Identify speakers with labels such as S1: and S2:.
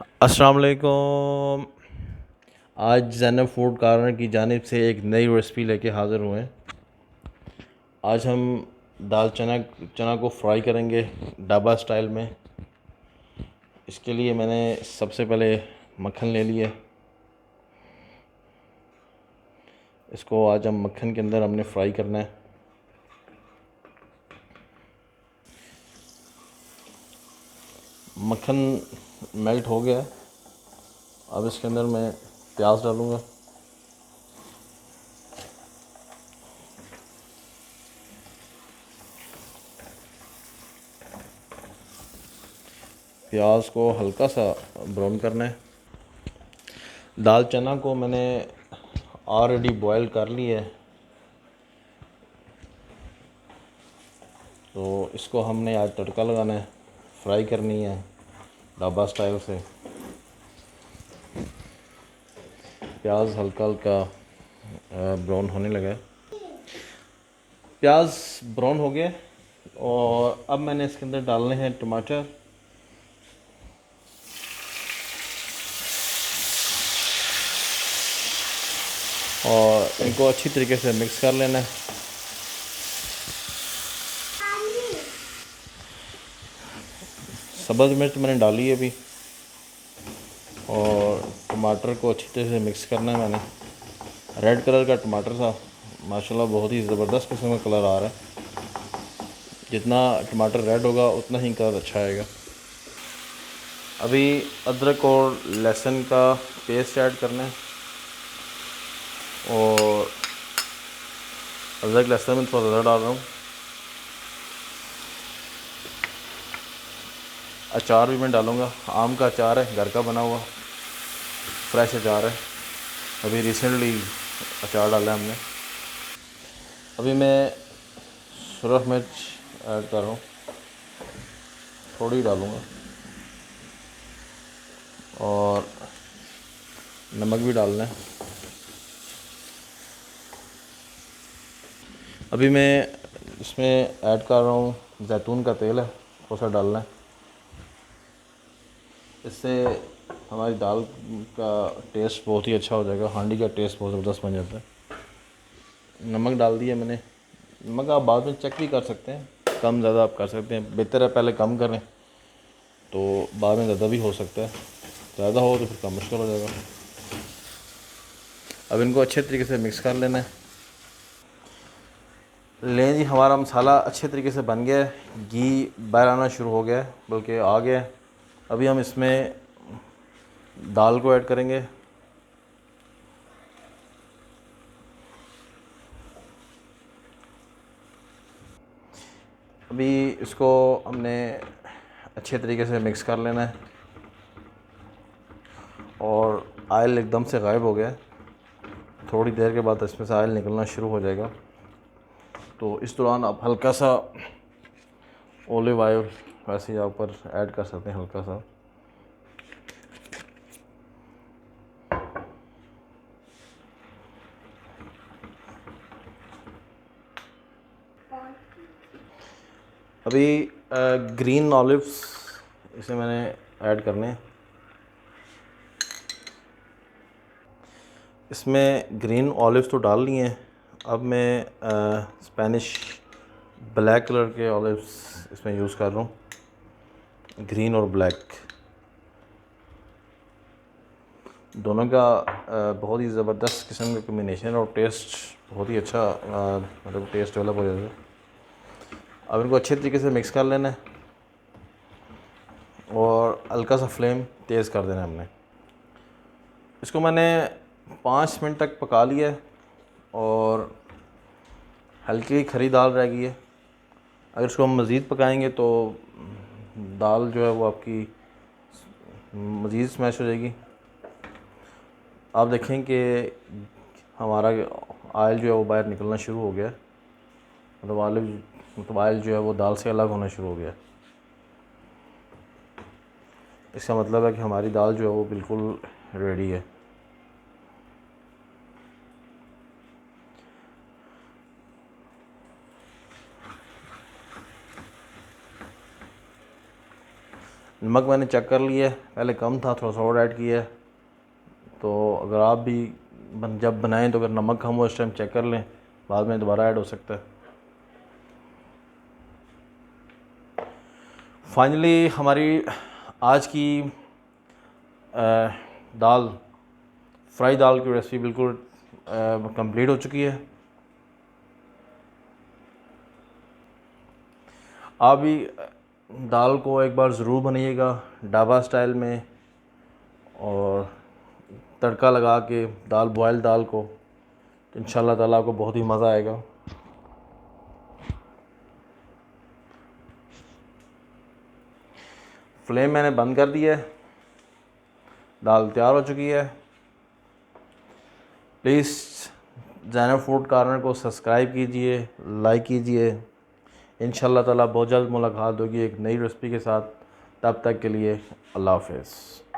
S1: अस्सलाम वालेकुम। आज ज़ैनब फूड कॉर्नर की जानिब से एक नई रेसिपी लेके हाज़िर हुए हैं। आज हम दाल चना को फ्राई करेंगे ढाबा स्टाइल में। इसके लिए मैंने सबसे पहले मक्खन ले लिया। इसको आज हम मक्खन के अंदर हमने फ्राई करना है। मक्खन मेल्ट हो गया है। अब इसके अंदर मैं प्याज डालूँगा। प्याज को हल्का सा ब्राउन करना है। दाल चना को मैंने ऑलरेडी बॉयल कर लिया है, तो इसको हमने आज तड़का लगाना है, फ्राई करनी है ढाबा स्टाइल से। प्याज हल्का हल्का ब्राउन होने लगा है। प्याज ब्राउन हो गया और अब मैंने इसके अंदर डालने हैं टमाटर। और इनको अच्छी तरीके से मिक्स कर लेना है। सब्ज़ मिर्च मैंने डाली है अभी, और टमाटर को अच्छी तरह से मिक्स करना है मैंने। रेड कलर का टमाटर था, माशाल्लाह बहुत ही ज़बरदस्त किस्म का कलर आ रहा है। जितना टमाटर रेड होगा उतना ही कलर अच्छा आएगा। अभी अदरक और लहसुन का पेस्ट ऐड करना है, और अदरक लहसुन में थोड़ा ज़्यादा डाल रहा हूँ। अचार भी मैं डालूँगा। आम का अचार है, घर का बना हुआ फ्रेश अचार है। अभी रिसेंटली अचार डाला है हमने। अभी मैं सुरख मिर्च ऐड कर रहा हूँ, थोड़ी डालूँगा, और नमक भी डालना है। अभी मैं इसमें ऐड कर रहा हूँ जैतून का तेल है, थोड़ा सा डालना है। इससे हमारी दाल का टेस्ट बहुत ही अच्छा हो जाएगा। हांडी का टेस्ट बहुत ज़बरदस्त बन जाता है। नमक डाल दिया मैंने। नमक आप बाद में चेक भी कर सकते हैं, कम ज़्यादा आप कर सकते हैं। बेहतर है पहले कम करें, तो बाद में ज़्यादा भी हो सकता है। ज़्यादा हो तो फिर कम मुश्किल हो जाएगा। अब इनको अच्छे तरीके से मिक्स कर लेना है। लें जी, हमारा मसाला अच्छे तरीके से बन गया है। घी बाहर आना शुरू हो गया है, बल्कि आ गया है। अभी हम इसमें दाल को ऐड करेंगे। अभी इसको हमने अच्छे तरीके से मिक्स कर लेना है, और आयल एकदम से गायब हो गया है। थोड़ी देर के बाद इसमें से आयल निकलना शुरू हो जाएगा। तो इस दौरान आप हल्का सा ओलिव ऑयल वैसे यहाँ पर ऐड कर सकते हैं, हल्का सा। अभी ग्रीन ऑलिव्स इसे मैंने ऐड करने हैं। इसमें ग्रीन ऑलिव्स तो डाल लिए हैं। अब मैं स्पेनिश ब्लैक कलर के ऑलिव्स इसमें यूज़ कर रहा हूँ। ग्रीन और ब्लैक दोनों का बहुत ही ज़बरदस्त किस्म का कम्बिनेशन, और टेस्ट बहुत ही अच्छा मतलब टेस्ट डेवलप हो जाता है। अब इनको अच्छे तरीके से मिक्स कर लेना है, और हल्का सा फ्लेम तेज़ कर देना है हमने। इसको मैंने 5 मिनट तक पका लिया है, और हल्की खरी दाल रह गई है। अगर इसको हम मज़ीद पकाएंगे तो दाल जो है वो आपकी मज़ीद स्मैश हो जाएगी। आप देखें कि हमारा आयल जो है वो बाहर निकलना शुरू हो गया। मतलब आयल जो है वो दाल से अलग होना शुरू हो गया। इसका मतलब है कि हमारी दाल जो है वो बिल्कुल रेडी है। नमक मैंने चेक कर लिया है, पहले कम था, थोड़ा सा और ऐड किया है। तो अगर आप भी जब बनाएं तो अगर नमक कम हो इस टाइम चेक कर लें, बाद में दोबारा ऐड हो सकता है। फाइनली हमारी आज की दाल, फ्राई दाल की रेसिपी बिल्कुल कंप्लीट हो चुकी है। आप भी दाल को एक बार ज़रूर बनाइएगा ढाबा स्टाइल में, और तड़का लगा के दाल, बॉयल दाल को, तो इंशाल्लाह ताला आपको बहुत ही मज़ा आएगा। फ्लेम मैंने बंद कर दिया है, दाल तैयार हो चुकी है। प्लीज़ ज़ैनब फूड कॉर्नर को सब्सक्राइब कीजिए, लाइक कीजिए। इंशाल्लाह ताला बहुत जल्द मुलाकात होगी एक नई रेसिपी के साथ। तब तक के लिए अल्लाह हाफ़िज़।